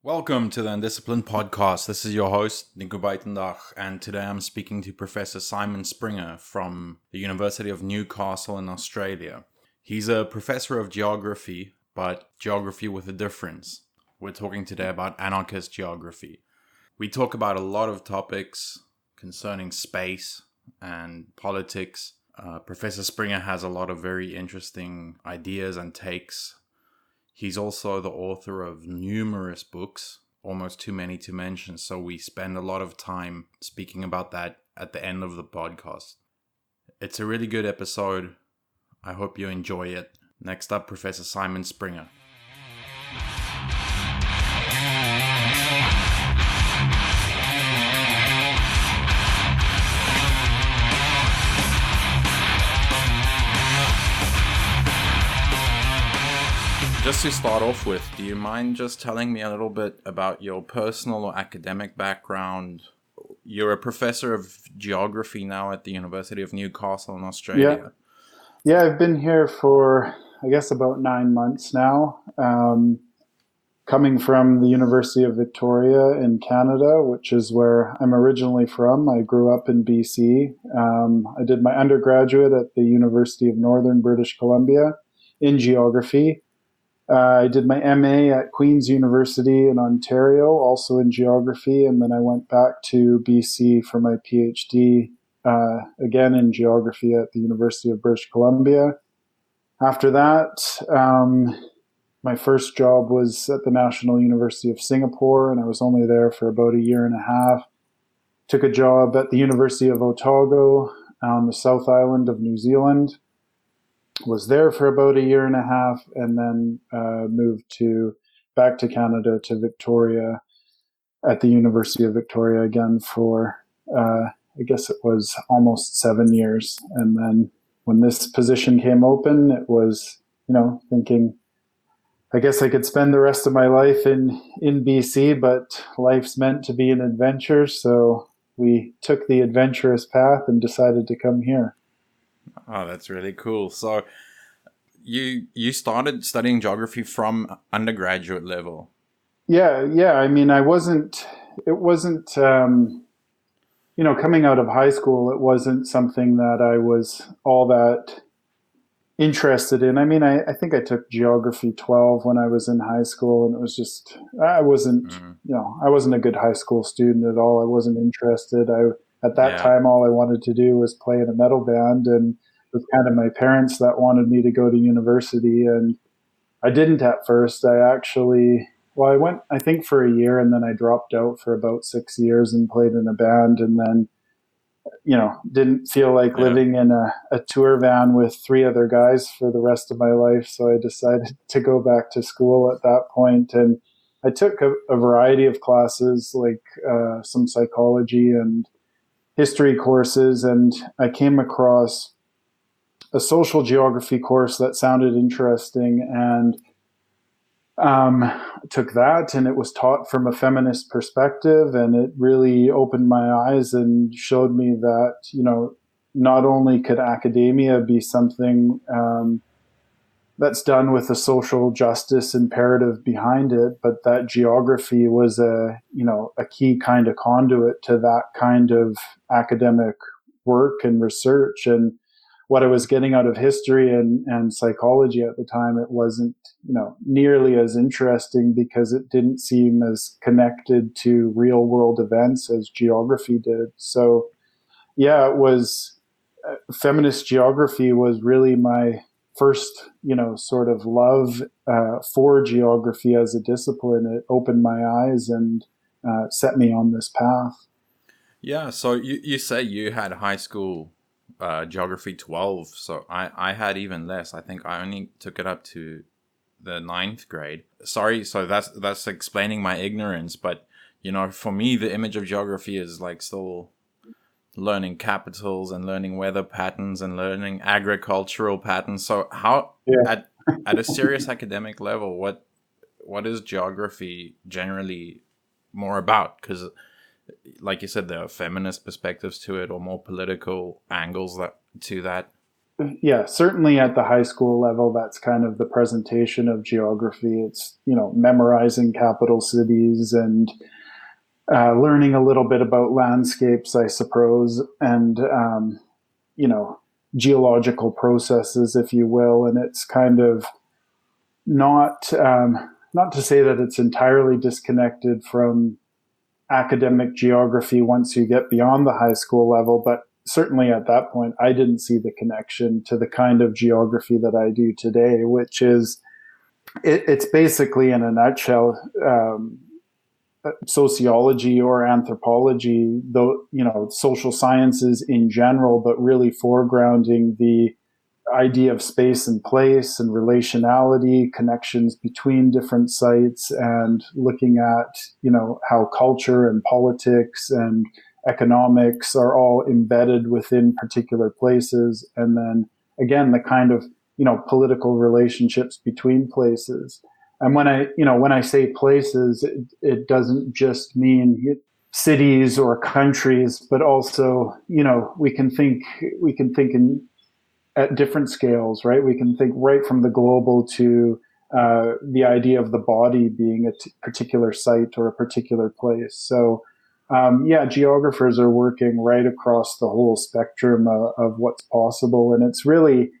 Welcome to the Undisciplined podcast. This is your host, Nico Buitendag, and today I'm speaking to Professor Simon Springer from the University of Newcastle in Australia. He's a professor of geography, but geography with a difference. We're talking today about anarchist geography. We talk about a lot of topics concerning space and politics. Professor Springer has a lot of very interesting ideas and takes. He's also the author of numerous books, almost too many to mention, so we spend a lot of time speaking about that at the end of the podcast. It's a really good episode. I hope you enjoy it. Next up, Professor Simon Springer. Just to start off with, do you mind just telling me a little bit about your personal or academic background? You're a professor of geography now at the University of Newcastle in Australia. Yeah, I've been here for, I guess, about 9 months now. Coming from the University of Victoria in Canada, which is where I'm originally from. I grew up in BC. I did my undergraduate at the University of Northern British Columbia in geography. I did my MA at Queen's University in Ontario, also in geography, and then I went back to BC for my PhD, again in geography at the University of British Columbia. After that, my first job was at the National University of Singapore, and I was only there for about a year and a half. Took a job at the University of Otago on the South Island of New Zealand. Was there for about a year and a half, and then moved back to Canada to Victoria at the University of Victoria again for I guess it was almost 7 years. And then when this position came open, it was thinking I guess I could spend the rest of my life in BC, but life's meant to be an adventure, so we took the adventurous path and decided to come here. Oh, that's really cool. So you started studying geography from undergraduate level. Yeah. I mean, it wasn't, coming out of high school, it wasn't something that I was all that interested in. I mean, I think I took geography 12 when I was in high school, and it was just, I wasn't a good high school student at all. I wasn't interested. At that time, all I wanted to do was play in a metal band, and it was kind of my parents that wanted me to go to university, and I didn't at first. I went, I think, for a year, and then I dropped out for about 6 years and played in a band, and then, didn't feel like living in a tour van with 3 other guys for the rest of my life, so I decided to go back to school at that point, and I took a variety of classes, like some psychology and history courses, and I came across a social geography course that sounded interesting, and took that, and it was taught from a feminist perspective, and it really opened my eyes and showed me that not only could academia be something that's done with a social justice imperative behind it, but that geography was a key kind of conduit to that kind of academic work and research. And what I was getting out of history and psychology at the time, it wasn't nearly as interesting because it didn't seem as connected to real world events as geography did. So it was feminist geography was really my first, sort of love for geography as a discipline. It opened my eyes and set me on this path. Yeah, so you say you had high school geography 12, so I had even less. I think I only took it up to the 9th grade. Sorry, so that's explaining my ignorance, but for me the image of geography is like still learning capitals and learning weather patterns and learning agricultural patterns. So how at a serious academic level, what is geography generally more about? Because like you said, there are feminist perspectives to it or more political angles to that. yeah, certainly at the high school level, that's kind of the presentation of geography. It's, memorizing capital cities and learning a little bit about landscapes, I suppose, and, you know, geological processes, if you will. And it's kind of not to say that it's entirely disconnected from academic geography once you get beyond the high school level, but certainly at that point, I didn't see the connection to the kind of geography that I do today, which is it's basically, in a nutshell, sociology or anthropology, though, social sciences in general, but really foregrounding the idea of space and place and relationality, connections between different sites, and looking at, how culture and politics and economics are all embedded within particular places. And then again, the kind of, political relationships between places. And when I say places, it doesn't just mean cities or countries, but also, we can think in at different scales, right? We can think right from the global to the idea of the body being a particular site or a particular place. So, geographers are working right across the whole spectrum of what's possible. And it's really,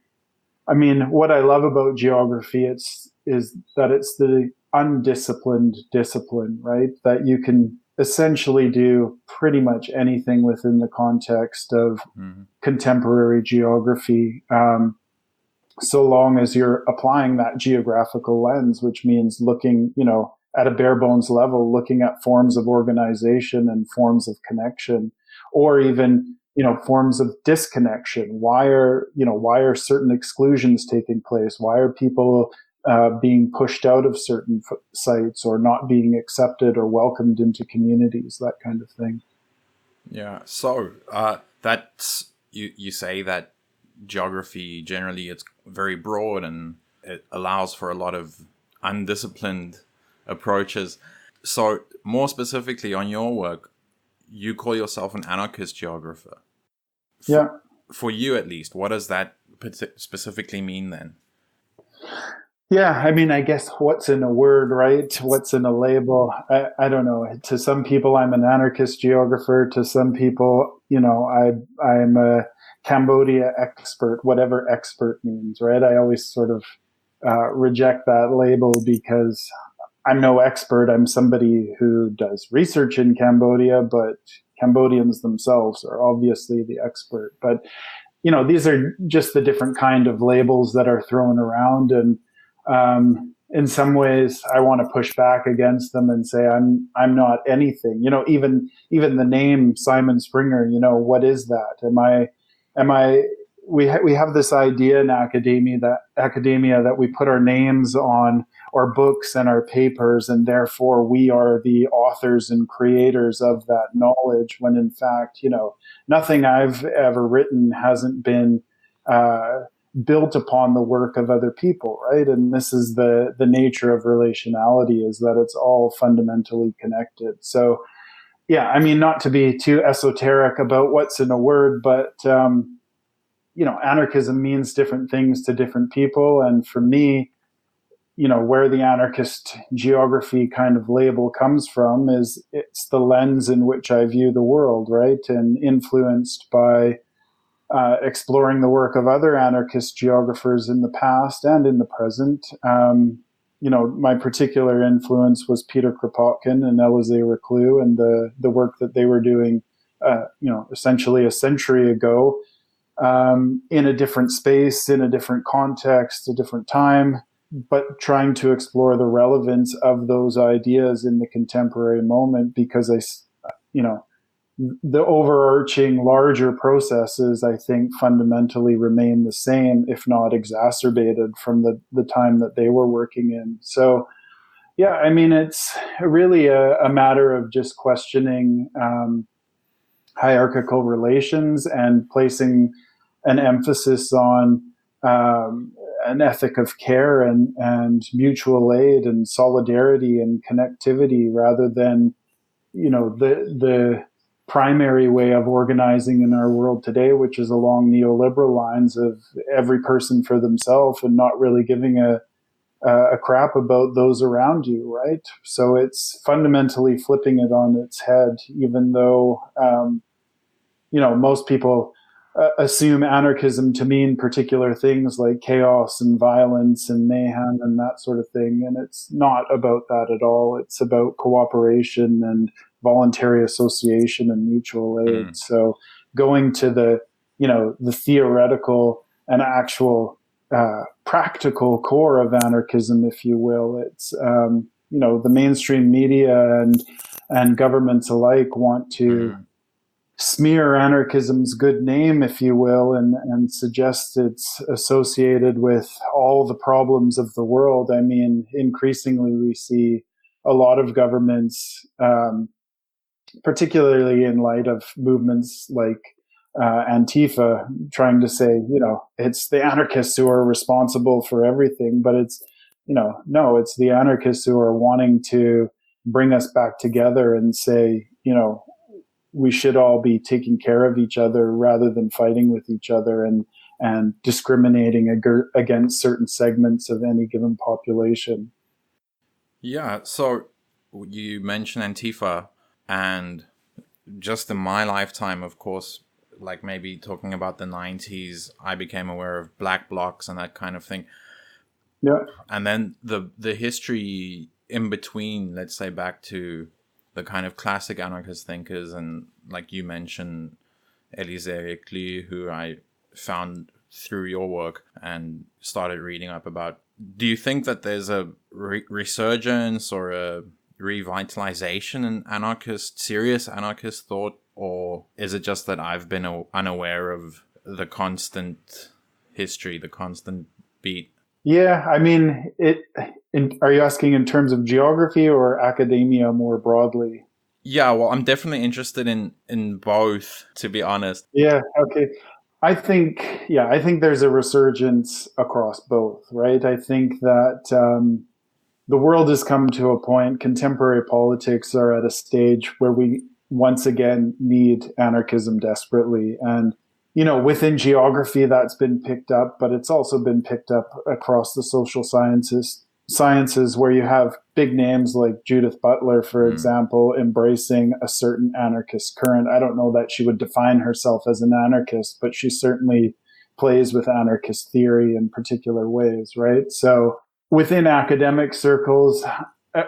what I love about geography is that it's the undisciplined discipline, right? That you can essentially do pretty much anything within the context of contemporary geography, so long as you're applying that geographical lens, which means looking, at a bare bones level, looking at forms of organization and forms of connection, or even, forms of disconnection. Why are certain exclusions taking place? Why are people being pushed out of certain sites, or not being accepted or welcomed into communities, that kind of thing. Yeah. So that's you say that geography generally it's very broad and it allows for a lot of undisciplined approaches. So more specifically on your work, you call yourself an anarchist geographer. Yeah. For you at least, what does that specifically mean then? Yeah, I guess what's in a word, right? What's in a label? I don't know. To some people, I'm an anarchist geographer. To some people, I'm a Cambodia expert, whatever expert means, right? I always sort of reject that label because I'm no expert. I'm somebody who does research in Cambodia, but Cambodians themselves are obviously the expert. But, these are just the different kind of labels that are thrown around. And in some ways, I want to push back against them and say I'm not anything. Even the name Simon Springer. What is that? Am I? We have this idea in academia that we put our names on our books and our papers, and therefore we are the authors and creators of that knowledge. When in fact, nothing I've ever written hasn't been built upon the work of other people, right? And this is the nature of relationality, is that it's all fundamentally connected. So, yeah, not to be too esoteric about what's in a word, but anarchism means different things to different people. And for me, where the anarchist geography kind of label comes from is it's the lens in which I view the world, right? And influenced by exploring the work of other anarchist geographers in the past and in the present. My particular influence was Peter Kropotkin and Élisée Reclus, and the work that they were doing, essentially a century ago, in a different space, in a different context, a different time, but trying to explore the relevance of those ideas in the contemporary moment, because the overarching larger processes, I think, fundamentally remain the same, if not exacerbated from the time that they were working in. So, yeah, it's really a matter of just questioning hierarchical relations and placing an emphasis on an ethic of care and mutual aid and solidarity and connectivity, rather than the primary way of organizing in our world today, which is along neoliberal lines of every person for themselves and not really giving a crap about those around you, right? So it's fundamentally flipping it on its head, even though, most people assume anarchism to mean particular things like chaos and violence and mayhem and that sort of thing. And it's not about that at all. It's about cooperation and voluntary association and mutual aid. So going to the theoretical and actual practical core of anarchism, if you will, it's, the mainstream media and governments alike want to smear anarchism's good name, if you will, and suggest it's associated with all the problems of the world. I mean, increasingly we see a lot of governments, particularly in light of movements like Antifa, trying to say, it's the anarchists who are responsible for everything, but it's, no, it's the anarchists who are wanting to bring us back together and say, we should all be taking care of each other rather than fighting with each other and discriminating against certain segments of any given population. Yeah, so you mentioned Antifa, and just in my lifetime, of course, like maybe talking about the 90s, I became aware of black blocs and that kind of thing. Yeah. And then the history in between, let's say back to the kind of classic anarchist thinkers, and like you mentioned, Élisée Reclus, who I found through your work and started reading up about. Do you think that there's a resurgence or a revitalization in serious anarchist thought, or is it just that I've been unaware of the constant history, the constant beat? Yeah, I mean, are you asking in terms of geography or academia more broadly? Yeah, well, I'm definitely interested in both, to be honest. Yeah, okay. I think there's a resurgence across both, right? I think that the world has come to a point, contemporary politics are at a stage where we once again need anarchism desperately. And within geography, that's been picked up, but it's also been picked up across the social sciences where you have big names like Judith Butler, for example, embracing a certain anarchist current. I don't know that she would define herself as an anarchist, but she certainly plays with anarchist theory in particular ways, right? So within academic circles,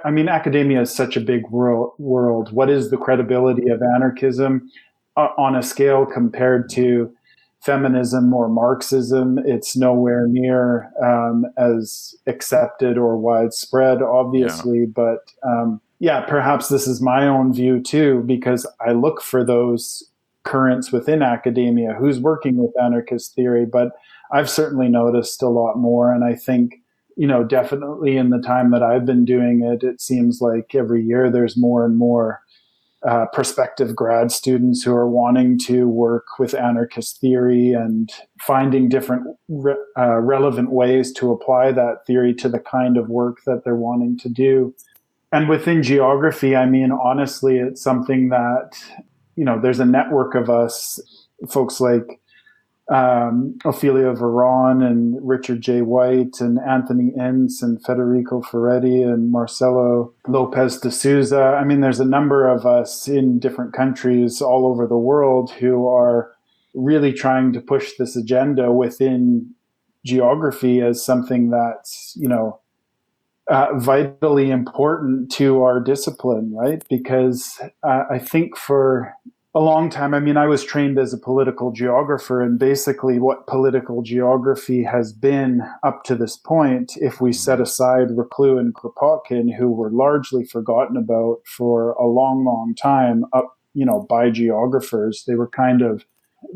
I mean, academia is such a big world. What is the credibility of anarchism on a scale compared to feminism or Marxism? It's nowhere near as accepted or widespread, obviously. Yeah. But perhaps this is my own view too, because I look for those currents within academia, who's working with anarchist theory. But I've certainly noticed a lot more, and I think, definitely in the time that I've been doing it, it seems like every year there's more and more prospective grad students who are wanting to work with anarchist theory and finding different relevant ways to apply that theory to the kind of work that they're wanting to do. And within geography, I mean, honestly, it's something that, there's a network of us, folks like Ophelia Veron and Richard J. White and Anthony Ince and Federico Ferretti and Marcelo Lopez de Souza. I mean, there's a number of us in different countries all over the world who are really trying to push this agenda within geography as something that's, vitally important to our discipline, right? Because I think for a long time, I mean, I was trained as a political geographer, and basically what political geography has been up to this point, if we set aside Reclus and Kropotkin, who were largely forgotten about for a long, long time, by geographers, they were kind of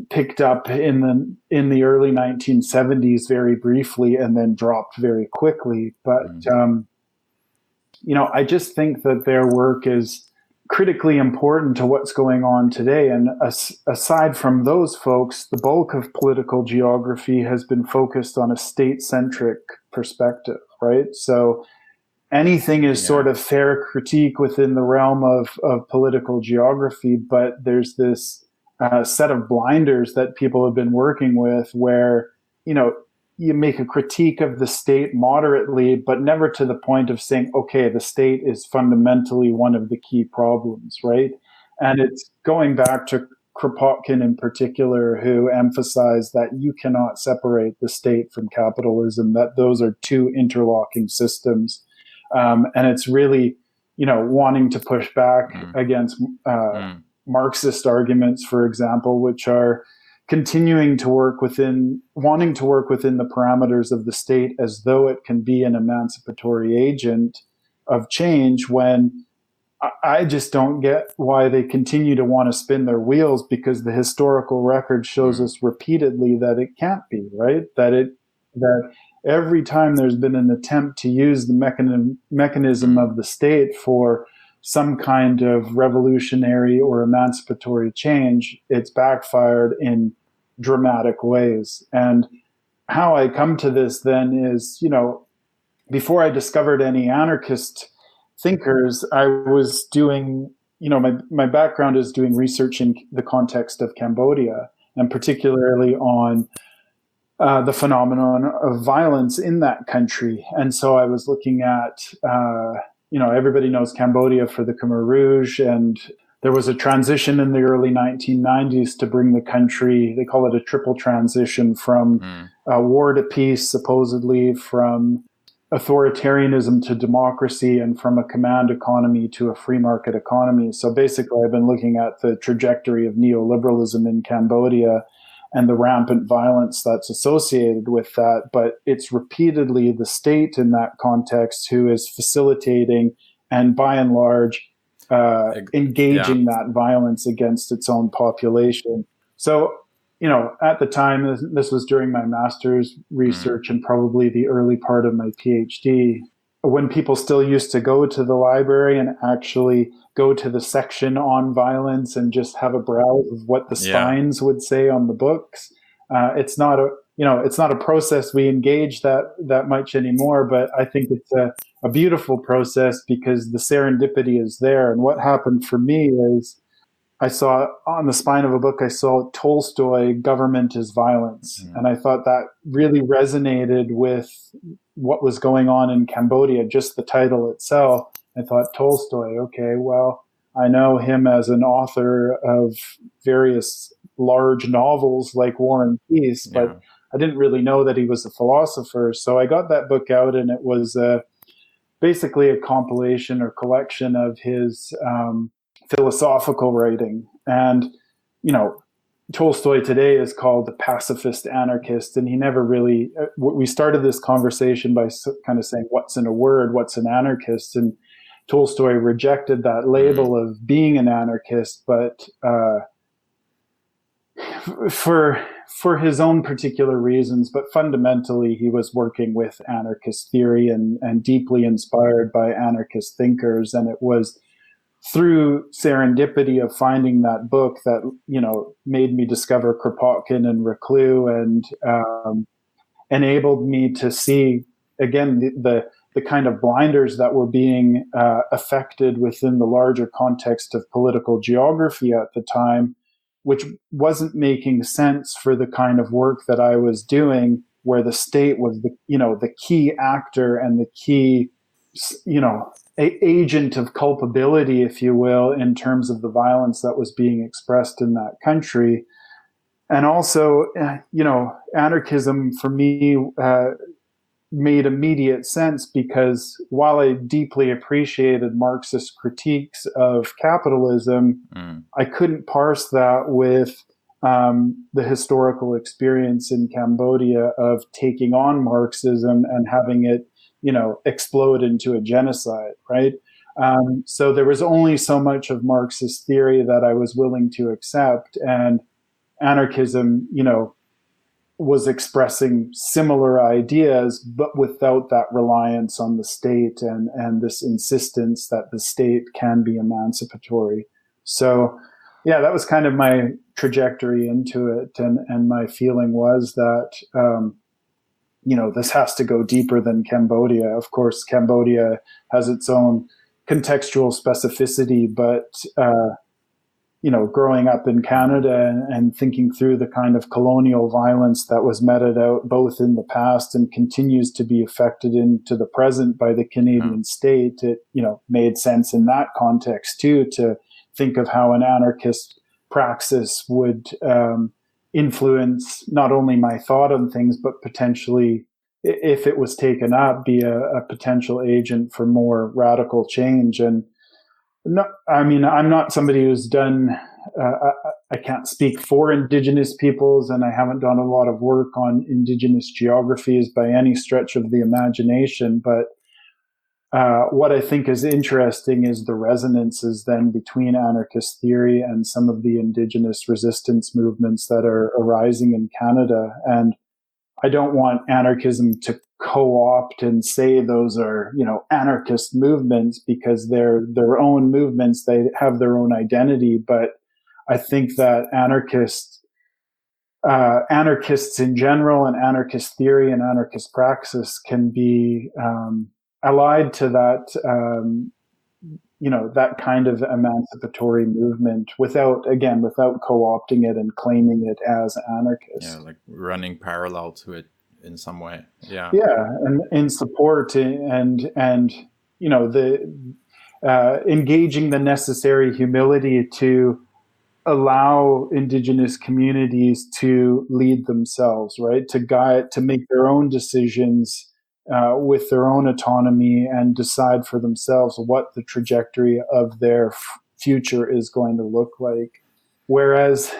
picked up in the early 1970s very briefly and then dropped very quickly. But, I just think that their work is critically important to what's going on today. And aside from those folks, the bulk of political geography has been focused on a state-centric perspective, right? So anything is sort of fair critique within the realm of political geography, but there's this set of blinders that people have been working with where, you make a critique of the state moderately, but never to the point of saying, okay, the state is fundamentally one of the key problems, right? And it's going back to Kropotkin in particular, who emphasized that you cannot separate the state from capitalism, that those are two interlocking systems. And it's really, wanting to push back against Marxist arguments, for example, which are wanting to work within the parameters of the state as though it can be an emancipatory agent of change, when I just don't get why they continue to want to spin their wheels, because the historical record shows us repeatedly that it can't be, right? That every time there's been an attempt to use the mechanism of the state for some kind of revolutionary or emancipatory change, it's backfired in dramatic ways. And how I come to this then is, before I discovered any anarchist thinkers, I was doing, my background is doing research in the context of Cambodia, and particularly on the phenomenon of violence in that country. And so I was looking at, everybody knows Cambodia for the Khmer Rouge, and there was a transition in the early 1990s to bring the country, they call it a triple transition, from war to peace, supposedly, from authoritarianism to democracy, and from a command economy to a free market economy. So basically, I've been looking at the trajectory of neoliberalism in Cambodia and the rampant violence that's associated with that. But it's repeatedly the state in that context who is facilitating and, by and large, engaging that violence against its own population. So, at the time, this was during my master's research and probably the early part of my PhD, when people still used to go to the library and actually go to the section on violence and just have a browse of what the spines would say on the books. It's not a process we engage that much anymore, but I think it's a beautiful process because the serendipity is there. And what happened for me is, I saw on the spine of a book, I saw Tolstoy, Government is Violence. And I thought that really resonated with what was going on in Cambodia, just the title itself. I thought, Tolstoy, okay, well, I know him as an author of various large novels like War and Peace, but I didn't really know that he was a philosopher. So I got that book out, and it was basically a compilation or collection of his philosophical writing. And, Tolstoy today is called a pacifist anarchist, and he never really, we started this conversation by kind of saying, what's in a word, what's an anarchist? And Tolstoy rejected that label of being an anarchist, but for his own particular reasons, but fundamentally he was working with anarchist theory and deeply inspired by anarchist thinkers. And it was through serendipity of finding that book that, made me discover Kropotkin and Reclus, and enabled me to see, again, the kind of blinders that were being affected within the larger context of political geography at the time, which wasn't making sense for the kind of work that I was doing, where the state was the key actor and the key, agent of culpability, if you will, in terms of the violence that was being expressed in that country. And also, anarchism for me made immediate sense, because while I deeply appreciated Marxist critiques of capitalism, I couldn't parse that with the historical experience in Cambodia of taking on Marxism and having it, explode into a genocide, right? So there was only so much of Marxist theory that I was willing to accept, and anarchism, was expressing similar ideas, but without that reliance on the state and this insistence that the state can be emancipatory. So, yeah, that was kind of my trajectory into it, and my feeling was that this has to go deeper than Cambodia. Of course, Cambodia has its own contextual specificity, but growing up in Canada and thinking through the kind of colonial violence that was meted out both in the past and continues to be affected into the present by the Canadian state, it, made sense in that context too, to think of how an anarchist praxis would influence not only my thought on things, but potentially, if it was taken up, be a potential agent for more radical change. And I'm not somebody who's done, I can't speak for Indigenous peoples, and I haven't done a lot of work on Indigenous geographies by any stretch of the imagination. But what I think is interesting is the resonances then between anarchist theory and some of the Indigenous resistance movements that are arising in Canada. And I don't want anarchism to co-opt and say those are, anarchist movements, because they're their own movements. They have their own identity. But I think that anarchists in general, and anarchist theory and anarchist praxis can be allied to that, that kind of emancipatory movement without co-opting it and claiming it as anarchist. Yeah, like running parallel to it in some way. Yeah. Yeah, and in support and the engaging the necessary humility to allow Indigenous communities to lead themselves, right? To guide, to make their own decisions with their own autonomy and decide for themselves what the trajectory of their future is going to look like. Whereas,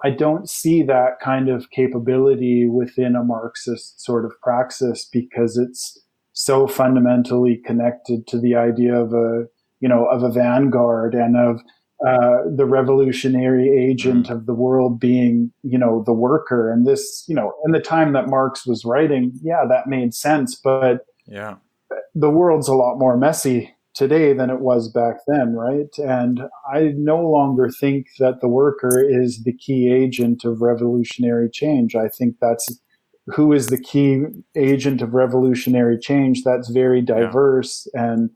I don't see that kind of capability within a Marxist sort of praxis, because it's so fundamentally connected to the idea of a vanguard and of the revolutionary agent of the world being, the worker. And this, in the time that Marx was writing, that made sense. But the world's a lot more messy today than it was back then, right? And I no longer think that the worker is the key agent of revolutionary change. I think that's who is the key agent of revolutionary change. That's very diverse and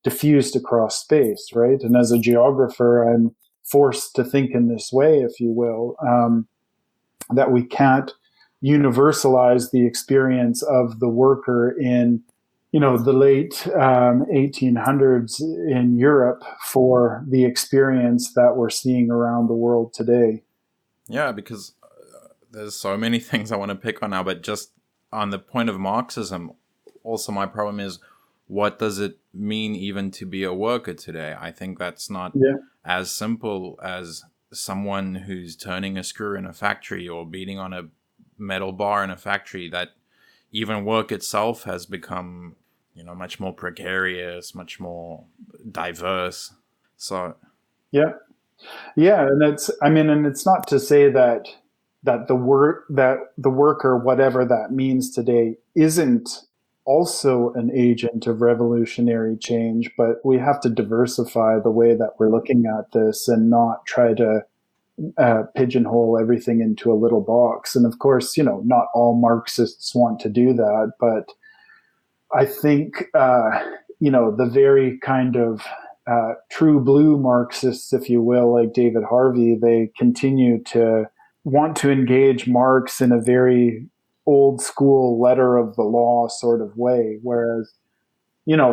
diffused across space, right? And as a geographer, I'm forced to think in this way, if you will, that we can't universalize the experience of the worker in the late 1800s in Europe for the experience that we're seeing around the world today. Yeah, because there's so many things I want to pick on now, but just on the point of Marxism, also my problem is, what does it mean even to be a worker today? I think that's not as simple as someone who's turning a screw in a factory or beating on a metal bar in a factory. That even work itself has become, much more precarious, much more diverse. So, and it's not to say that the worker, whatever that means today, isn't also an agent of revolutionary change, but we have to diversify the way that we're looking at this and not try to pigeonhole everything into a little box. And of course, not all Marxists want to do that, but I think, the very kind of true blue Marxists, if you will, like David Harvey, they continue to want to engage Marx in a very old school letter of the law sort of way. Whereas,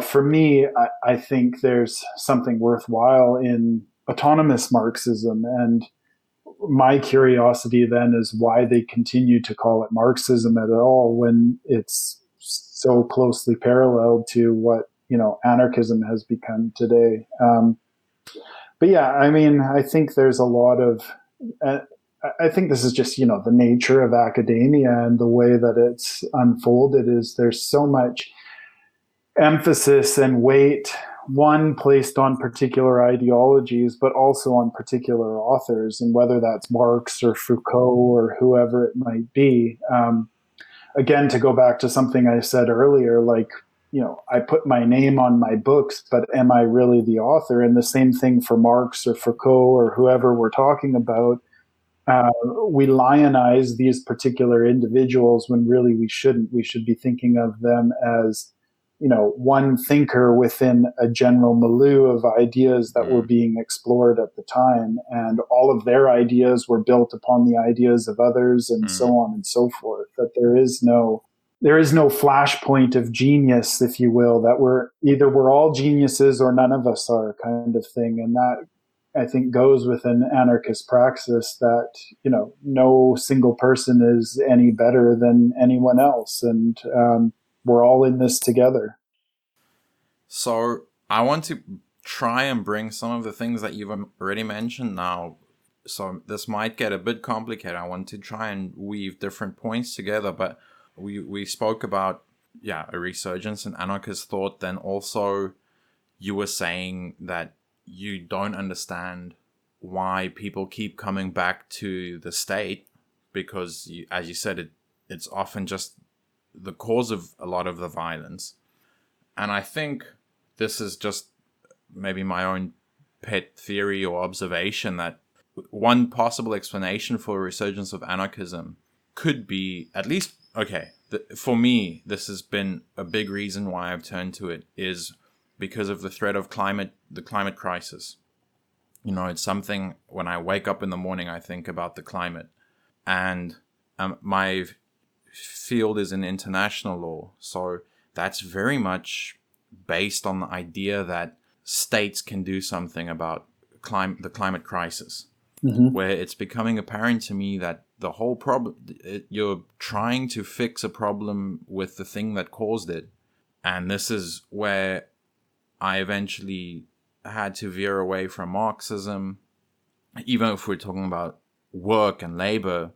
for me, I think there's something worthwhile in autonomous Marxism. And my curiosity then is why they continue to call it Marxism at all when it's so closely paralleled to what, anarchism has become today. But I think there's a lot of, I think this is just, the nature of academia and the way that it's unfolded is there's so much emphasis and weight, one placed on particular ideologies, but also on particular authors, and whether that's Marx or Foucault or whoever it might be. Again, to go back to something I said earlier, like, I put my name on my books, but am I really the author? And the same thing for Marx or Foucault or whoever we're talking about. we lionize these particular individuals when really we shouldn't. We should be thinking of them as, one thinker within a general milieu of ideas that were being explored at the time. And all of their ideas were built upon the ideas of others, and so on and so forth. That there is no flashpoint of genius, if you will, that we're all geniuses or none of us are, kind of thing. And that, I think, goes with an anarchist praxis that, no single person is any better than anyone else. And we're all in this together. So I want to try and bring some of the things that you've already mentioned now. So this might get a bit complicated. I want to try and weave different points together, but we spoke about, a resurgence in anarchist thought. Then also you were saying that you don't understand why people keep coming back to the state, because as you said, it's often just the cause of a lot of the violence. And I think this is just maybe my own pet theory or observation, that one possible explanation for a resurgence of anarchism could be, at least, for me, this has been a big reason why I've turned to it, is because of the threat of the climate crisis. It's something, when I wake up in the morning, I think about the climate. And my field is in international law. So that's very much based on the idea that states can do something about the climate crisis, where it's becoming apparent to me that the whole problem, you're trying to fix a problem with the thing that caused it. And this is where I eventually had to veer away from Marxism, even if we're talking about work and labor,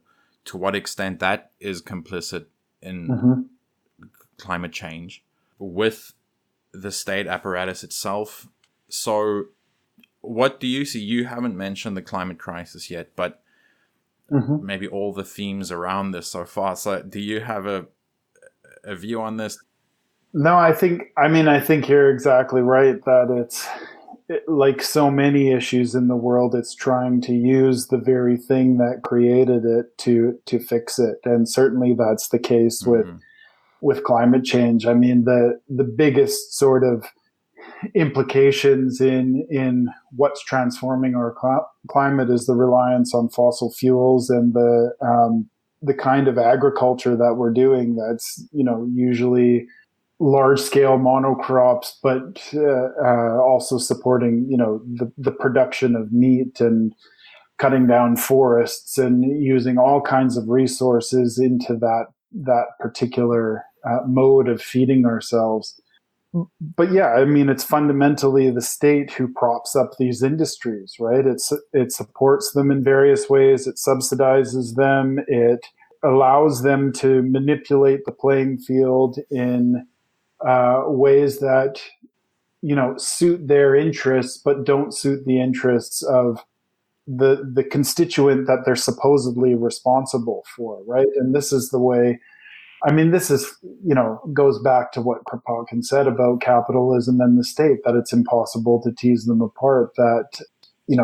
to what extent that is complicit in climate change with the state apparatus itself. So what do you see? You haven't mentioned the climate crisis yet, but maybe all the themes around this so far. So do you have a view on this? No, I think you're exactly right that like so many issues in the world, it's trying to use the very thing that created it to fix it. And certainly that's the case with climate change. I mean, the biggest sort of implications in what's transforming our climate is the reliance on fossil fuels and the kind of agriculture that we're doing. That's, usually large scale monocrops, but also supporting, the production of meat and cutting down forests and using all kinds of resources into that particular mode of feeding ourselves. But yeah, I mean, it's fundamentally the state who props up these industries, right? It supports them in various ways. It subsidizes them. It allows them to manipulate the playing field in ways that, suit their interests, but don't suit the interests of the constituent that they're supposedly responsible for, right? And this is the way. I mean, this is, goes back to what Kropotkin said about capitalism and the state, that it's impossible to tease them apart, that,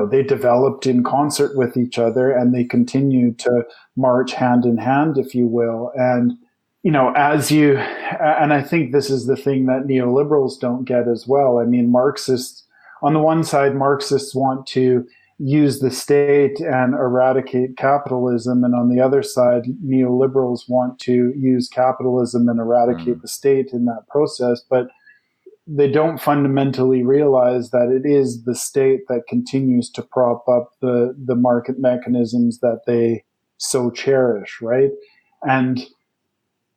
they developed in concert with each other and they continue to march hand in hand, if you will. And, and I think this is the thing that neoliberals don't get as well. I mean, on the one side, Marxists want to use the state and eradicate capitalism. And on the other side, neoliberals want to use capitalism and eradicate the state in that process. But they don't fundamentally realize that it is the state that continues to prop up the market mechanisms that they so cherish, right? And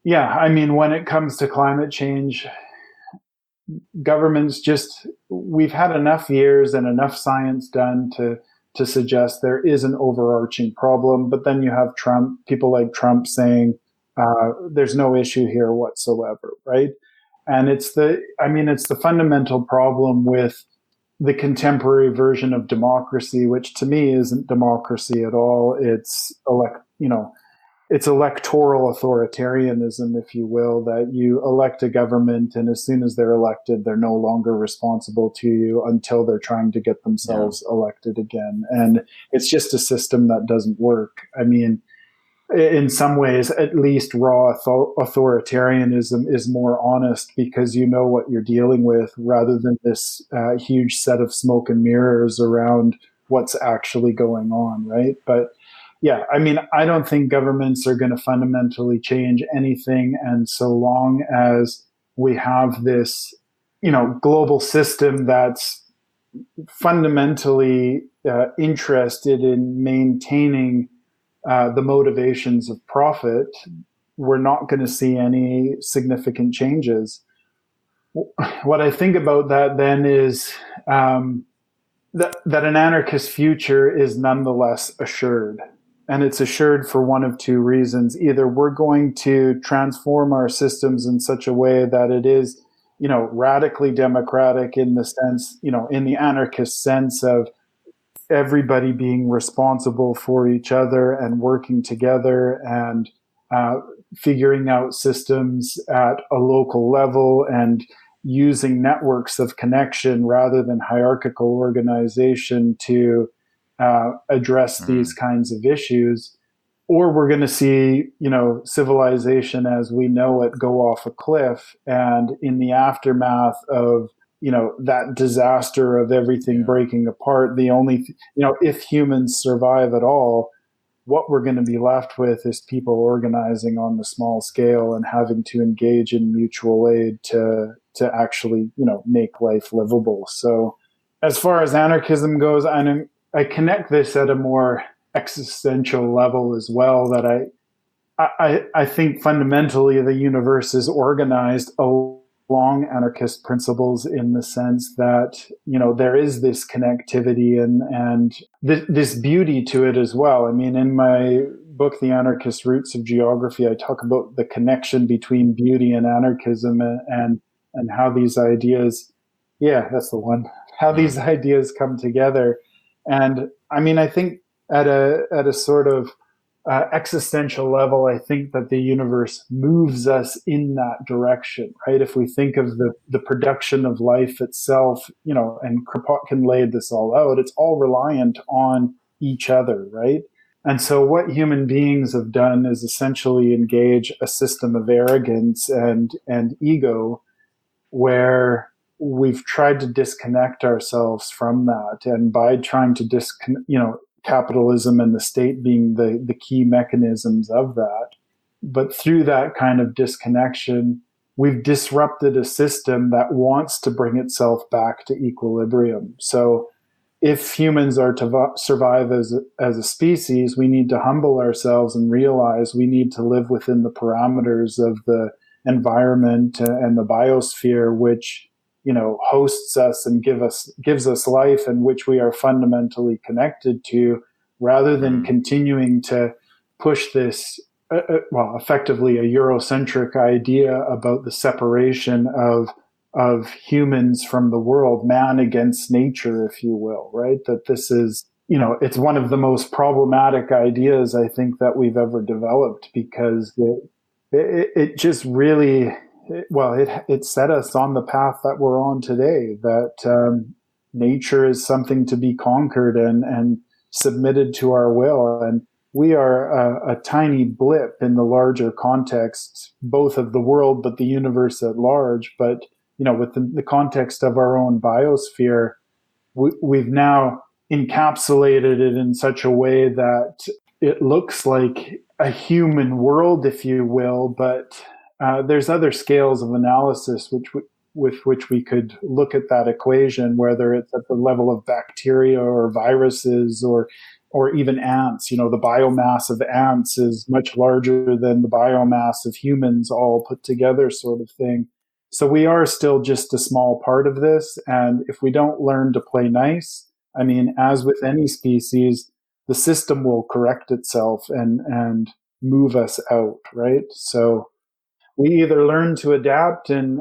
yeah, I mean, when it comes to climate change, governments we've had enough years and enough science done to suggest there is an overarching problem. But then you have people like Trump saying there's no issue here whatsoever, right? And it's the fundamental problem with the contemporary version of democracy, which to me isn't democracy at all. It's it's electoral authoritarianism, if you will, that you elect a government, and as soon as they're elected, they're no longer responsible to you until they're trying to get themselves elected again. And it's just a system that doesn't work. I mean, in some ways, at least raw authoritarianism is more honest because you know what you're dealing with rather than this huge set of smoke and mirrors around what's actually going on, right? But yeah, I mean, I don't think governments are going to fundamentally change anything. And so long as we have this, global system that's fundamentally interested in maintaining the motivations of profit, we're not going to see any significant changes. What I think about that then is that an anarchist future is nonetheless assured. And it's assured for one of two reasons. Either we're going to transform our systems in such a way that it is, radically democratic in the sense, in the anarchist sense of everybody being responsible for each other and working together and figuring out systems at a local level and using networks of connection rather than hierarchical organization to address these kinds of issues. Or we're going to see, civilization as we know it go off a cliff. And in the aftermath of that disaster of everything breaking apart, the only, if humans survive at all, what we're going to be left with is people organizing on the small scale and having to engage in mutual aid to actually, make life livable. So as far as anarchism goes, I connect this at a more existential level as well, that I think fundamentally the universe is organized along anarchist principles in the sense that, there is this connectivity and this beauty to it as well. I mean, in my book, The Anarchist Roots of Geography, I talk about the connection between beauty and anarchism and how these ideas, that's the one, how these ideas come together. And I mean, I think at a sort of existential level, I think that the universe moves us in that direction, right? If we think of the production of life itself, and Kropotkin laid this all out, it's all reliant on each other, right? And so what human beings have done is essentially engage a system of arrogance and ego where we've tried to disconnect ourselves from that. And by trying to capitalism and the state being the key mechanisms of that. But through that kind of disconnection, we've disrupted a system that wants to bring itself back to equilibrium. So if humans are to survive as a species, we need to humble ourselves and realize we need to live within the parameters of the environment and the biosphere, which hosts us and gives us life, and which we are fundamentally connected to, rather than continuing to push this, effectively a Eurocentric idea about the separation of humans from the world, man against nature, if you will, right? That this is, it's one of the most problematic ideas I think that we've ever developed, because it just really, it set us on the path that we're on today, that nature is something to be conquered and submitted to our will. And we are a tiny blip in the larger context, both of the world, but the universe at large. But, within the context of our own biosphere, we've now encapsulated it in such a way that it looks like a human world, if you will, but there's other scales of analysis with which we could look at that equation, whether it's at the level of bacteria or viruses or even ants. The biomass of ants is much larger than the biomass of humans all put together, sort of thing. So we are still just a small part of this. And if we don't learn to play nice, I mean, as with any species, the system will correct itself and move us out, right? So we either learn to adapt, and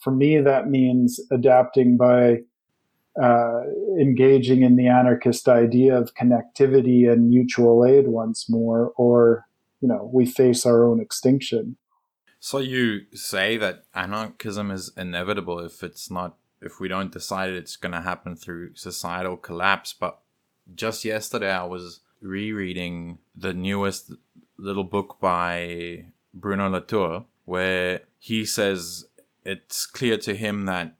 for me, that means adapting by engaging in the anarchist idea of connectivity and mutual aid once more, or we face our own extinction. So you say that anarchism is inevitable if we don't decide it's going to happen through societal collapse. But just yesterday I was rereading the newest little book by Bruno Latour, where he says it's clear to him that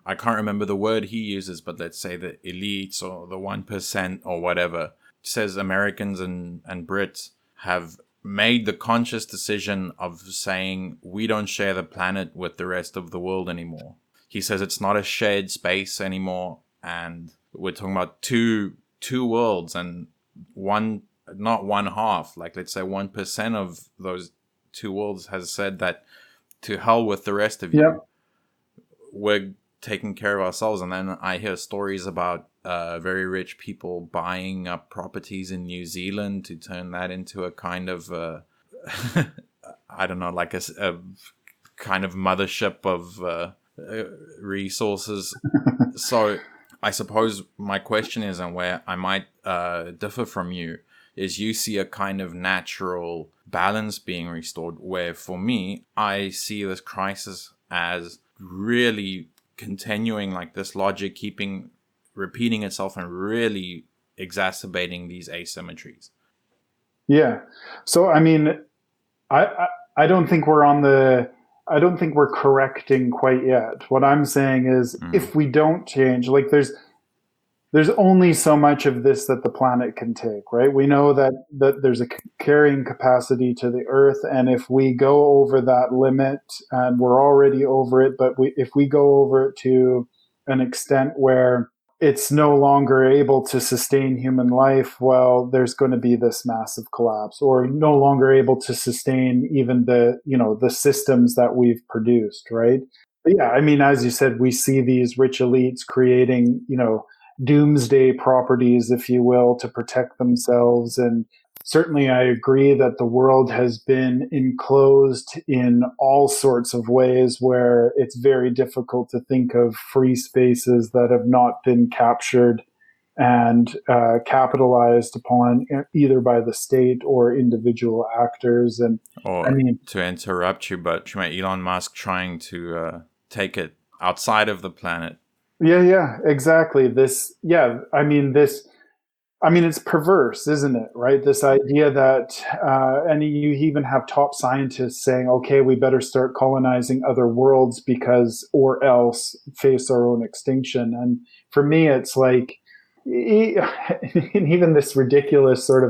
I can't remember the word he uses, but let's say the elites or the 1% or whatever, says Americans and Brits have made the conscious decision of saying we don't share the planet with the rest of the world anymore. He says it's not a shared space anymore, and we're talking about two worlds, and not one half, like let's say 1% of those two worlds has said that to hell with the rest of you. We're taking care of ourselves. And then I hear stories about very rich people buying up properties in New Zealand to turn that into a kind of I don't know, like a kind of mothership of resources. So I suppose my question is, and where I might differ from you, is you see a kind of natural balance being restored, where for me, I see this crisis as really continuing, like this logic repeating itself and really exacerbating these asymmetries. Yeah. So, I mean, I don't think I don't think we're correcting quite yet. What I'm saying is if we don't change, like there's only so much of this that the planet can take, right? We know that there's a carrying capacity to the Earth, and if we go over that limit, and we're already over it, but if we go over it to an extent where it's no longer able to sustain human life, well, there's going to be this massive collapse, or no longer able to sustain even the systems that we've produced, right? But yeah, I mean, as you said, we see these rich elites creating, doomsday properties, if you will, to protect themselves. And certainly I agree that the world has been enclosed in all sorts of ways where it's very difficult to think of free spaces that have not been captured and capitalized upon either by the state or individual actors. And or, I mean, to interrupt you, but Elon Musk trying to take it outside of the planet. Yeah, exactly. It's perverse, isn't it? Right? This idea that, and you even have top scientists saying, okay, we better start colonizing other worlds or else face our own extinction. And for me, it's like, even this ridiculous sort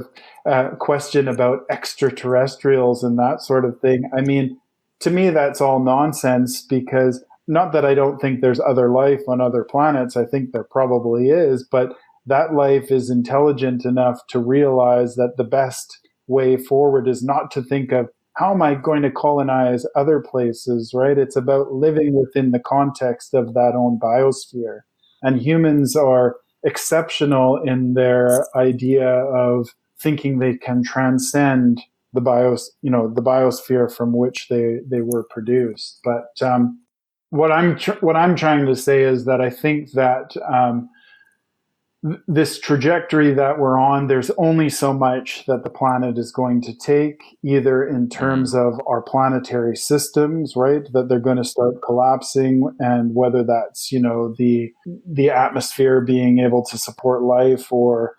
of question about extraterrestrials and that sort of thing. I mean, to me, that's all nonsense, because not that I don't think there's other life on other planets. I think there probably is, but that life is intelligent enough to realize that the best way forward is not to think of how am I going to colonize other places, right? It's about living within the context of that own biosphere. And humans are exceptional in their idea of thinking they can transcend the biosphere from which they were produced. But what I'm trying to say is that I think that this trajectory that we're on, there's only so much that the planet is going to take, either in terms of our planetary systems, right, that they're going to start collapsing, and whether that's the atmosphere being able to support life, or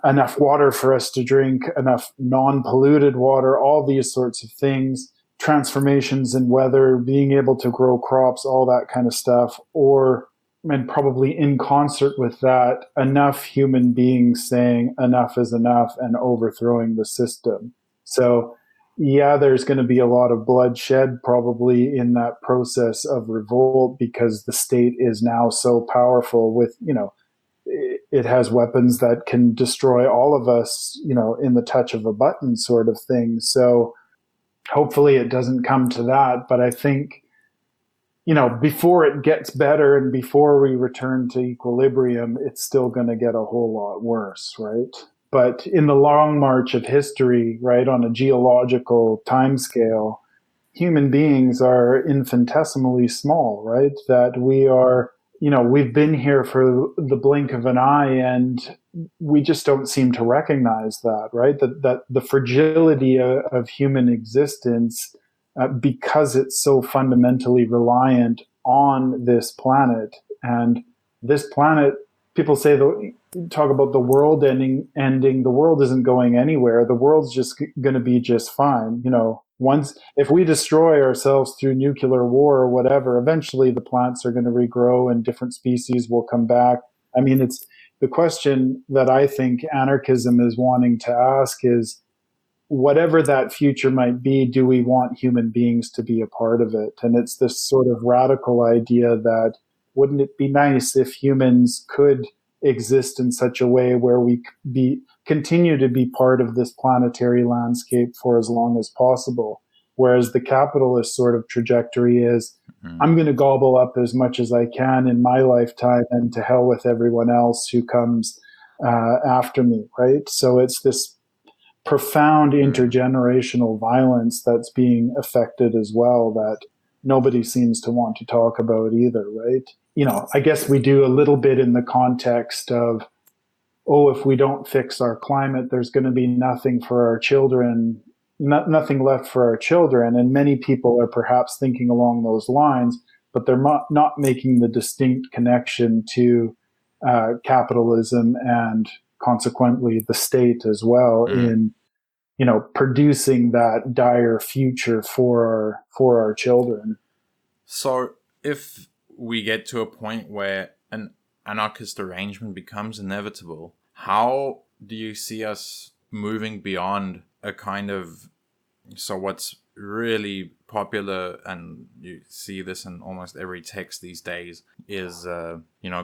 enough water for us to drink, enough non-polluted water, all these sorts of things. Transformations in weather, being able to grow crops, all that kind of stuff, and probably in concert with that, enough human beings saying enough is enough and overthrowing the system. So, yeah, there's going to be a lot of bloodshed probably in that process of revolt, because the state is now so powerful with, it has weapons that can destroy all of us, in the touch of a button sort of thing. So, hopefully it doesn't come to that, but I think, before it gets better and before we return to equilibrium, it's still going to get a whole lot worse, right? But in the long march of history, right, on a geological timescale, human beings are infinitesimally small, right? That we are, we've been here for the blink of an eye, and we just don't seem to recognize that, right? That the fragility of human existence, because it's so fundamentally reliant on this planet. And this planet, people say, talk about the world ending. The world isn't going anywhere. The world's just going to be just fine. Once, if we destroy ourselves through nuclear war or whatever, eventually the plants are going to regrow and different species will come back. I mean, it's the question that I think anarchism is wanting to ask is, whatever that future might be, do we want human beings to be a part of it? And it's this sort of radical idea that, wouldn't it be nice if humans could exist in such a way where we continue to be part of this planetary landscape for as long as possible? Whereas the capitalist sort of trajectory is, I'm going to gobble up as much as I can in my lifetime, and to hell with everyone else who comes after me, right? So it's this profound intergenerational violence that's being affected as well, that nobody seems to want to talk about either, right? I guess we do a little bit in the context of, if we don't fix our climate, there's going to be nothing for our children, nothing left for our children. And many people are perhaps thinking along those lines, but they're not making the distinct connection to capitalism and consequently the state as well in producing that dire future for our children. So if we get to a point where an anarchist arrangement becomes inevitable, how do you see us moving beyond a kind of, so what's really popular, and you see this in almost every text these days, is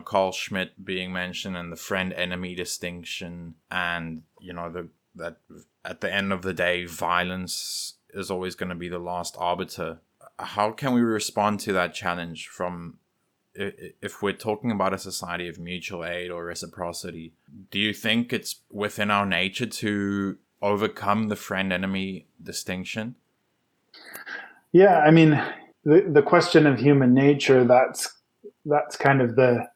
Carl Schmitt being mentioned, and the friend-enemy distinction, and that at the end of the day, violence is always going to be the last arbiter. How can we respond to that challenge from, if we're talking about a society of mutual aid or reciprocity? Do you think it's within our nature to overcome the friend-enemy distinction? Yeah, I mean, the question of human nature, that's kind of the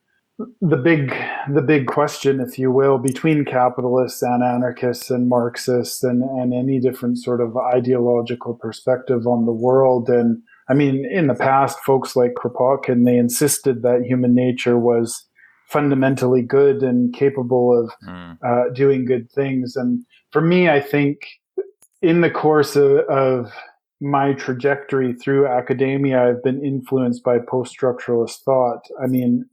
big question, if you will, between capitalists and anarchists and Marxists and any different sort of ideological perspective on the world. And I mean, in the past, folks like Kropotkin, they insisted that human nature was fundamentally good and capable of doing good things. And for me, I think in the course of my trajectory through academia, I've been influenced by post-structuralist thought. I mean,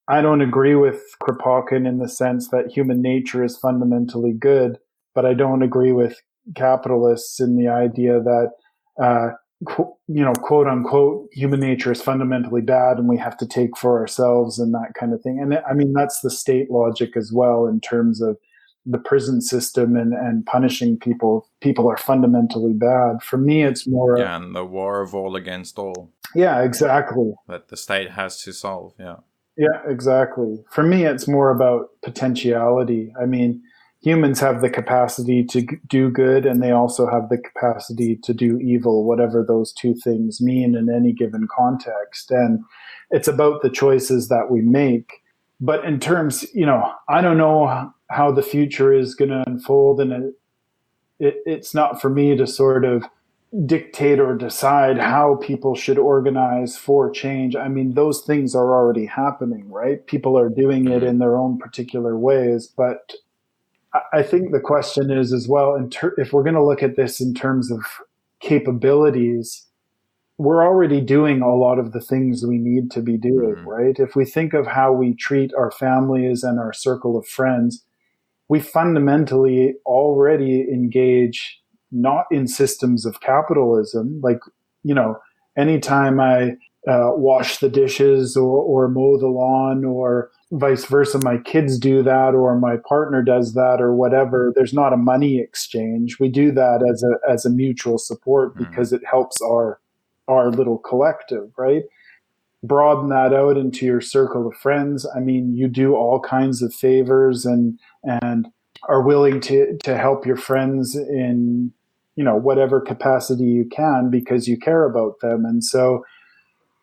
I don't agree with Kropotkin in the sense that human nature is fundamentally good, but I don't agree with capitalists in the idea that, quote unquote, human nature is fundamentally bad and we have to take for ourselves and that kind of thing. And I mean, that's the state logic as well in terms of the prison system and punishing people. People are fundamentally bad. For me, it's more... Yeah, and the war of all against all. Yeah, exactly. That the state has to solve, yeah. Yeah, exactly. For me, it's more about potentiality. I mean, humans have the capacity to do good, and they also have the capacity to do evil, whatever those two things mean in any given context. And it's about the choices that we make. But in terms, I don't know how the future is going to unfold, and it's not for me to sort of dictate or decide how people should organize for change. I mean, those things are already happening, right? People are doing it in their own particular ways. But I think the question is as well, if we're going to look at this in terms of capabilities, we're already doing a lot of the things we need to be doing, right? If we think of how we treat our families and our circle of friends, we fundamentally already engage not in systems of capitalism. Like, anytime I wash the dishes or mow the lawn or vice versa, my kids do that or my partner does that or whatever, there's not a money exchange. We do that as a mutual support because it helps our little collective, right? Broaden that out into your circle of friends. I mean, you do all kinds of favors and are willing to help your friends in, whatever capacity you can because you care about them. And so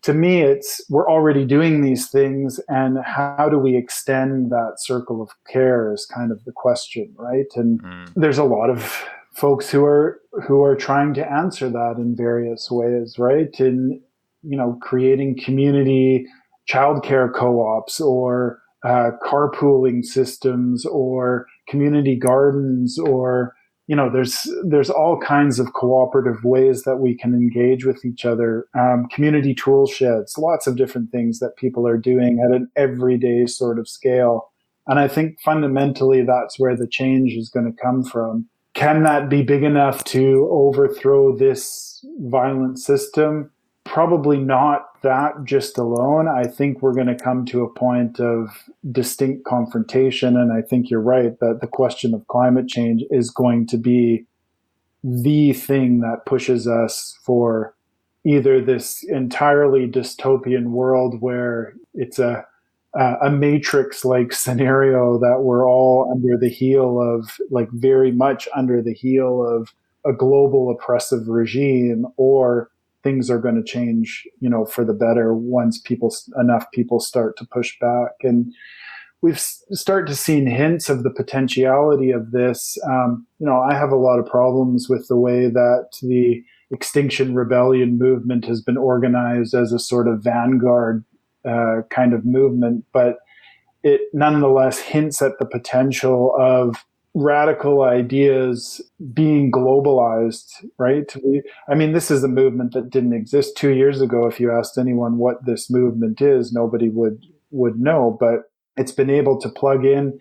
to me, we're already doing these things, and how do we extend that circle of care is kind of the question, right? And there's a lot of folks who are trying to answer that in various ways, right? In creating community childcare co-ops, or carpooling systems, or community gardens, or there's all kinds of cooperative ways that we can engage with each other. Community tool sheds, lots of different things that people are doing at an everyday sort of scale. And I think fundamentally that's where the change is going to come from. Can that be big enough to overthrow this violent system? Probably not that just alone. I think we're going to come to a point of distinct confrontation. And I think you're right that the question of climate change is going to be the thing that pushes us for either this entirely dystopian world where it's a matrix-like scenario that we're all under the heel of, like very much under the heel of a global oppressive regime, or things are going to change, for the better once enough people start to push back. And we've started to see hints of the potentiality of this. I have a lot of problems with the way that the Extinction Rebellion movement has been organized as a sort of vanguard kind of movement, but it nonetheless hints at the potential of radical ideas being globalized, right? This is a movement that didn't exist 2 years ago. If you asked anyone what this movement is, nobody would know, but it's been able to plug in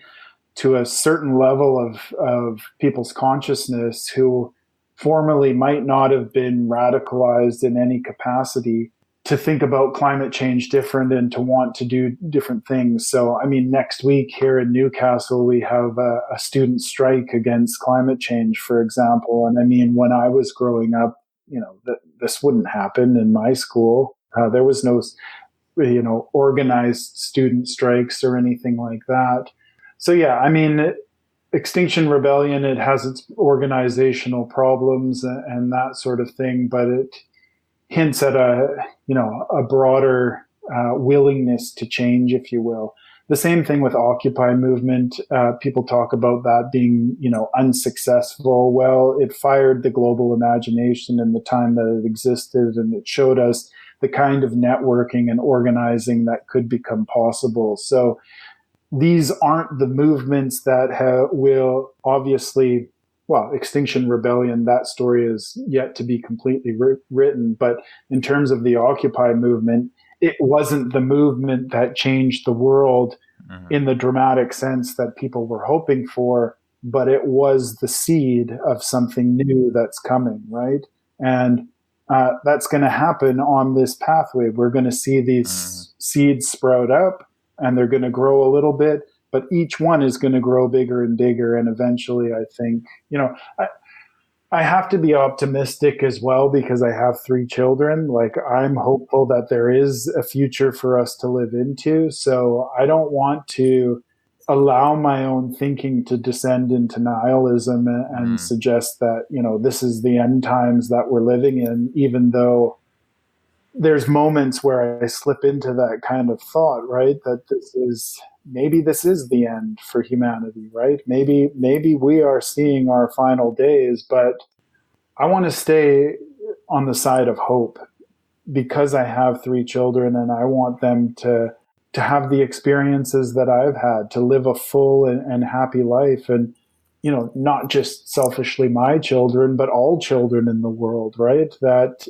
to a certain level of people's consciousness who formerly might not have been radicalized in any capacity, to think about climate change different and to want to do different things. So, next week here in Newcastle, we have a student strike against climate change, for example. And when I was growing up, this wouldn't happen in my school. There was no, organized student strikes or anything like that. So, yeah, Extinction Rebellion, it has its organizational problems and that sort of thing, but it hints at a broader willingness to change, if you will. The same thing with Occupy movement. People talk about that being, unsuccessful. Well, it fired the global imagination in the time that it existed, and it showed us the kind of networking and organizing that could become possible. So these aren't the movements that will obviously, Extinction Rebellion, that story is yet to be completely written. But in terms of the Occupy movement, it wasn't the movement that changed the world in the dramatic sense that people were hoping for, but it was the seed of something new that's coming, right? And that's going to happen on this pathway. We're going to see these seeds sprout up, and they're going to grow a little bit, but each one is going to grow bigger and bigger. And eventually, I think, I have to be optimistic as well because I have 3 children. Like, I'm hopeful that there is a future for us to live into. So I don't want to allow my own thinking to descend into nihilism and suggest that, this is the end times that we're living in, even though there's moments where I slip into that kind of thought, right? That maybe this is the end for humanity, right? Maybe we are seeing our final days, but I want to stay on the side of hope because I have 3 children and I want them to have the experiences that I've had, to live a full and happy life. And, not just selfishly my children, but all children in the world, right? That,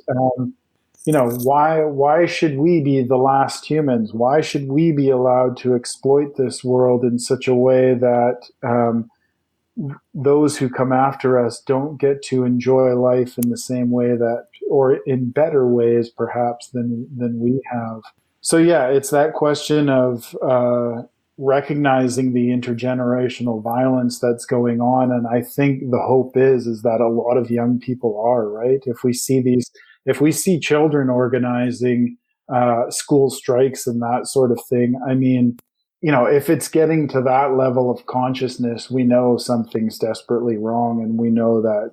why should we be the last humans? Why should we be allowed to exploit this world in such a way that those who come after us don't get to enjoy life in the same way that, or in better ways perhaps than we have? So yeah, it's that question of recognizing the intergenerational violence that's going on, and I think the hope is that a lot of young people are, right. If we see children organizing school strikes and that sort of thing, if it's getting to that level of consciousness, we know something's desperately wrong, and we know that,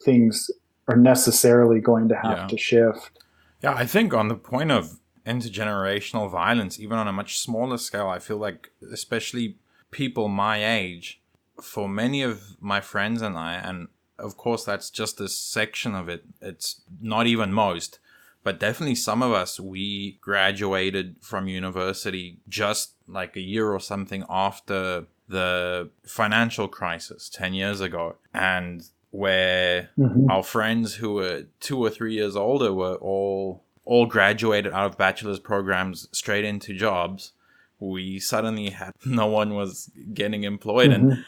things are necessarily going to have to shift. Yeah, I think on the point of intergenerational violence, even on a much smaller scale, I feel like especially people my age, for many of my friends and I, and of course that's just a section of it, it's not even most, but definitely some of us, we graduated from university just like a year or something after the financial crisis 10 years ago. And where our friends who were 2 or 3 years older were all graduated out of bachelor's programs straight into jobs. We suddenly had no one was getting employed. And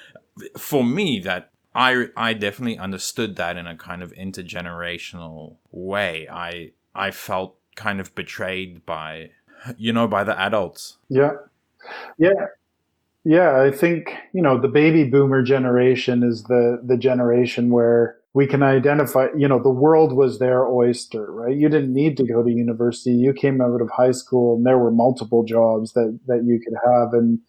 for me, that I definitely understood that in a kind of intergenerational way. I felt kind of betrayed by by the adults. Yeah. Yeah. Yeah, I think, the baby boomer generation is the generation where we can identify, the world was their oyster, right? You didn't need to go to university. You came out of high school and there were multiple jobs that you could have. And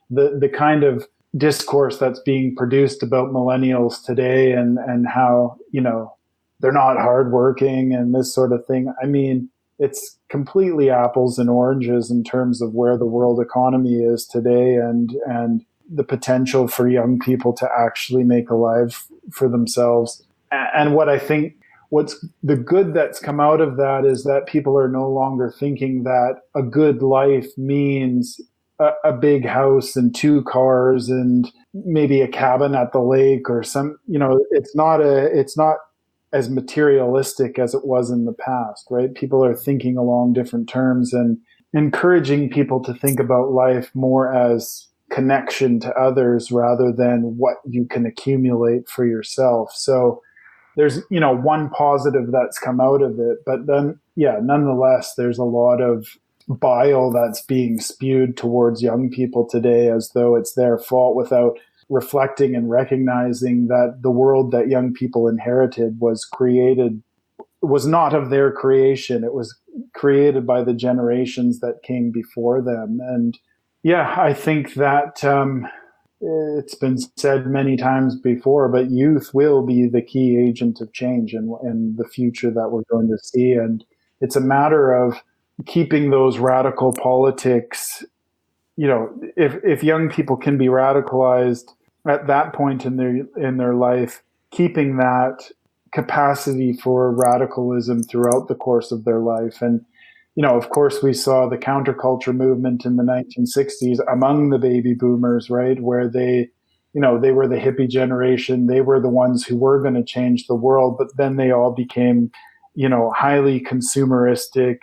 the kind of discourse that's being produced about millennials today and how, they're not hardworking and this sort of thing. I mean, it's completely apples and oranges in terms of where the world economy is today and the potential for young people to actually make a life for themselves. And what I think what's the good that's come out of that is that people are no longer thinking that a good life means a big house and two cars and maybe a cabin at the lake or some, it's not as materialistic as it was in the past, right? People are thinking along different terms and encouraging people to think about life more as connection to others rather than what you can accumulate for yourself. So there's, one positive that's come out of it, but then, yeah, nonetheless, there's a lot of bile that's being spewed towards young people today as though it's their fault without reflecting and recognizing that the world that young people inherited was not of their creation. It was created by the generations that came before them. And yeah, I think that it's been said many times before, but youth will be the key agent of change in the future that we're going to see. And it's a matter of keeping those radical politics. If young people can be radicalized at that point in their life, keeping that capacity for radicalism throughout the course of their life. And, of course, we saw the counterculture movement in the 1960s among the baby boomers, right, where they were the hippie generation. They were the ones who were going to change the world, but then they all became, highly consumeristic,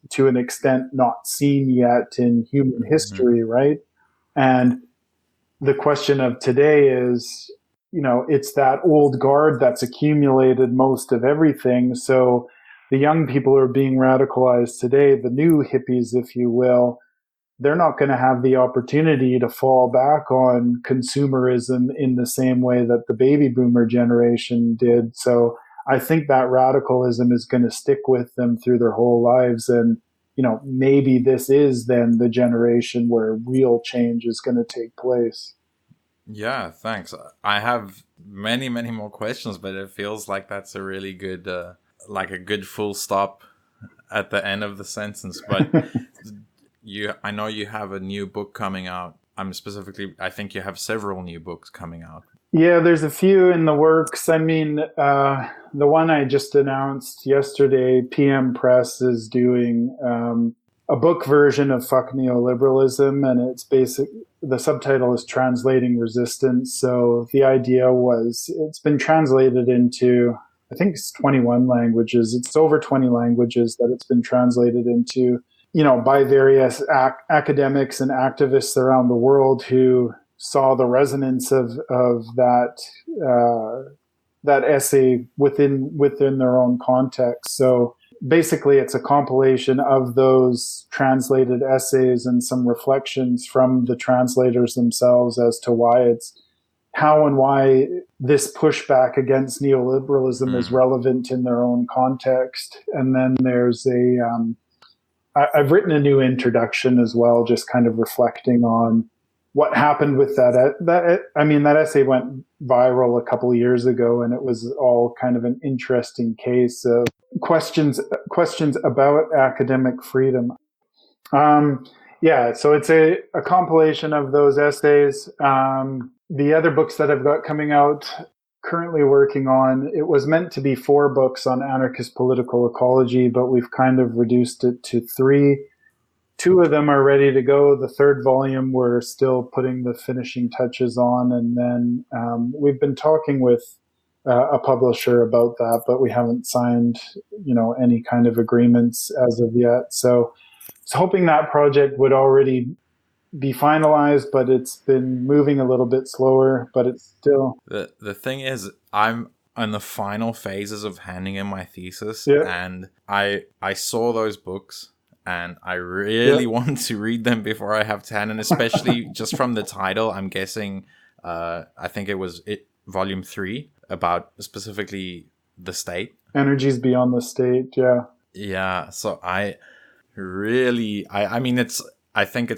to an extent not seen yet in human history, right? And the question of today is, it's that old guard that's accumulated most of everything. So the young people who are being radicalized today, the new hippies, if you will, they're not going to have the opportunity to fall back on consumerism in the same way that the baby boomer generation did. So I think that radicalism is going to stick with them through their whole lives. And, maybe this is then the generation where real change is going to take place. Yeah, thanks. I have many, many more questions, but it feels like that's a really good, like a good full stop at the end of the sentence. But I know you have a new book coming out. I think you have several new books coming out. Yeah, there's a few in the works. I mean, the one I just announced yesterday, PM Press is doing a book version of Fuck Neoliberalism, and the subtitle is Translating Resistance. So the idea was it's been translated into, I think it's 21 languages. It's over 20 languages that it's been translated into, by various academics and activists around the world who saw the resonance of that essay within their own context. So basically, it's a compilation of those translated essays and some reflections from the translators themselves as to how and why this pushback against neoliberalism is relevant in their own context. And then there's I've written a new introduction as well, just kind of reflecting on what happened with that essay went viral a couple of years ago, and it was all kind of an interesting case of questions about academic freedom. Yeah, so it's a compilation of those essays. The other books that I've got coming out, currently working on, it was meant to be 4 books on anarchist political ecology, but we've kind of reduced it to 3. 2 of them are ready to go. The 3rd volume, we're still putting the finishing touches on. And then we've been talking with a publisher about that, but we haven't signed, any kind of agreements as of yet. So I was hoping that project would already be finalized, but it's been moving a little bit slower, but it's still... The thing is, I'm in the final phases of handing in my thesis, Yeah. and I saw those books, and I really want to read them before I have to hand in, especially just from the title. I'm guessing, I think it was volume 3, about specifically the state. Energies beyond the state, yeah. Yeah, so I mean, I think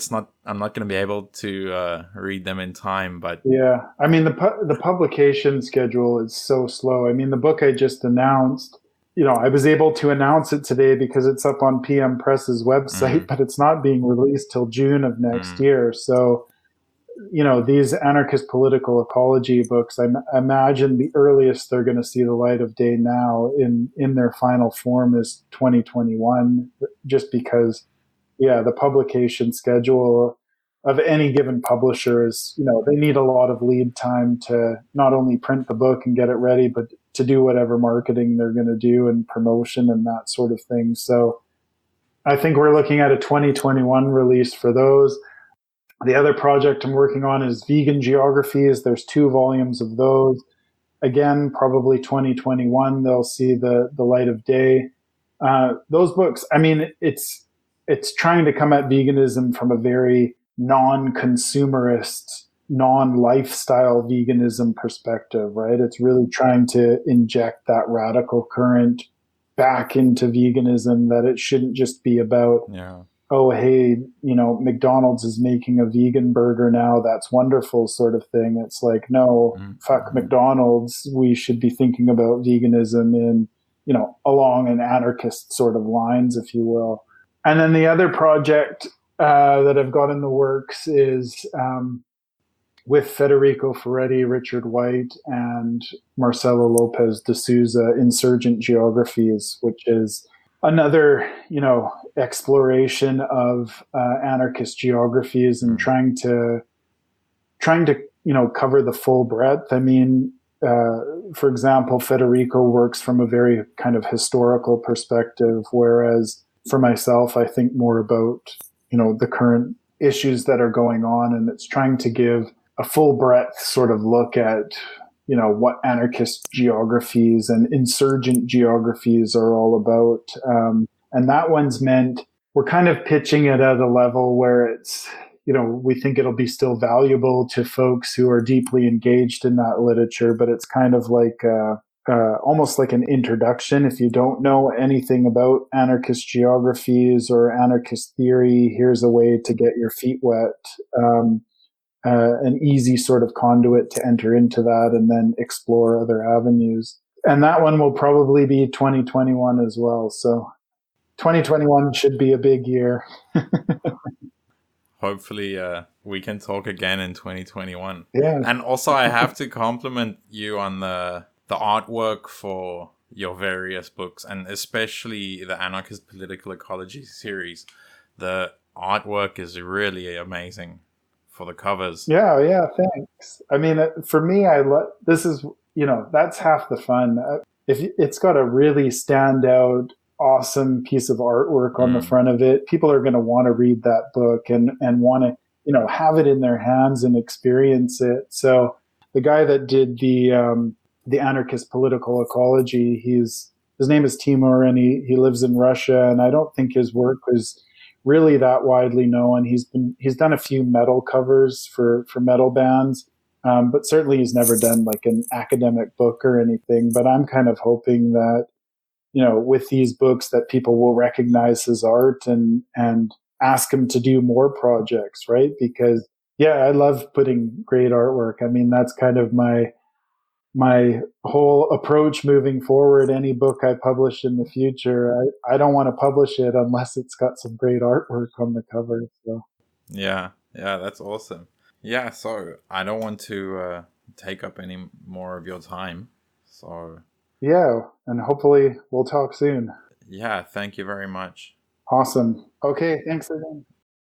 I'm not going to be able to read them in time, but... Yeah, I mean, the publication schedule is so slow. I mean, the book I just announced, I was able to announce it today because it's up on PM Press's website, but it's not being released till June of next year. So, these anarchist political ecology books, I imagine the earliest they're going to see the light of day now in their final form is 2021, just because, the publication schedule of any given publisher is, they need a lot of lead time to not only print the book and get it ready, but to do whatever marketing they're going to do and promotion and that sort of thing. So I think we're looking at a 2021 release for those. The other project I'm working on is vegan geographies. There's 2 volumes of those. Again, probably 2021, they'll see the light of day. Those books, I mean, it's trying to come at veganism from a very non-consumerist, non-lifestyle veganism perspective, right? It's really trying to inject that radical current back into veganism, that it shouldn't just be about, oh, hey, McDonald's is making a vegan burger now, that's wonderful sort of thing. It's like, no, fuck McDonald's. We should be thinking about veganism in, along an anarchist sort of lines, if you will. And then the other project that I've got in the works is with Federico Ferretti, Richard White, and Marcelo Lopez de Souza, Insurgent Geographies, which is another, exploration of anarchist geographies and trying to, cover the full breadth. I mean, for example, Federico works from a very kind of historical perspective, whereas for myself, I think more about, the current issues that are going on, and it's trying to give a full breadth sort of look at, what anarchist geographies and insurgent geographies are all about. And that one's meant, we're kind of pitching it at a level where it's, we think it'll be still valuable to folks who are deeply engaged in that literature, but it's kind of like almost like an introduction. If you don't know anything about anarchist geographies or anarchist theory, here's a way to get your feet wet. An easy sort of conduit to enter into that and then explore other avenues. And that one will probably be 2021 as well. So 2021 should be a big year. Hopefully we can talk again in 2021. Yeah. And also I have to compliment you on the artwork for your various books, and especially the Anarchist Political Ecology series. The artwork is really amazing for the covers. Yeah, thanks. I mean, for me, this is, that's half the fun. If it's got a really standout, awesome piece of artwork on the front of it, people are going to want to read that book and want to, have it in their hands and experience it. So the guy that did the Anarchist Political Ecology, his name is Timur, and he lives in Russia, and I don't think his work was really that widely known. He's done a few metal covers for metal bands, but certainly he's never done like an academic book or anything. But I'm kind of hoping that, with these books, that people will recognize his art and ask him to do more projects, right? Because I love putting great artwork. I mean, that's kind of my my whole approach moving forward. Any book I publish in the future, I don't want to publish it unless it's got some great artwork on the cover. So Yeah, yeah, that's awesome. Yeah, so I don't want to take up any more of your time. So, yeah, and hopefully we'll talk soon. yeah, thank you very much. Awesome. Okay, thanks again.